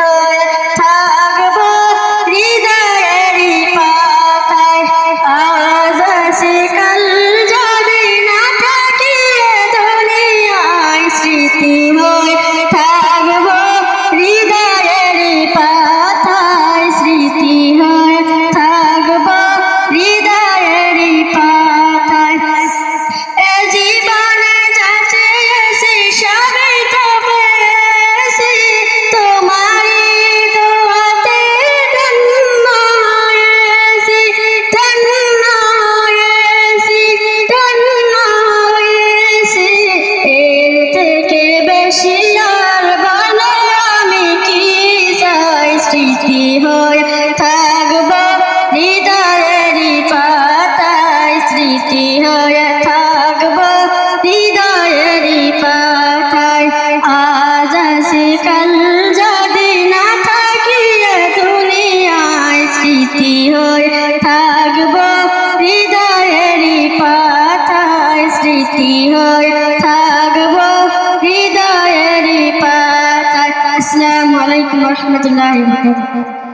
হয়ে থাকবো হৃদয়েরই পাতায়। আজ আছে কাল যদি না থাকি এ দুনিয়ায়, স্মৃতি হয়ে থাকবো হৃদয়েরই পাতায়, স্মৃতি হয়ে থাকবো হৃদয়েরই পাতায়। এ জীবনে যা চেয়েছি সবই তো পেয়েছি, তোমারই দোয়াতে ধন্য হয়েছি, ধন্য হয়েছি, ধন্য হয়েছি। এর থেকে বেশি আর বলো আমি কি চাই, স্মৃতি হয়ে থাকবো হৃদয়েরই পাতায়, স্মৃতি হয়ে থাকবো হৃদয়েরই পাতায়। আজ আছে কাল যদি না থাকি এ দুনিয়ায়, স্মৃতি হয়ে থাকবো হৃদয়েরই পাতায়, স্মৃতি হয়ে থাকবো হৃদয়েরই পাতায়। আসসালামু আলাইকুম ওয়া রাহমাতুল্লাহি ওয়া বারাকাতুহু।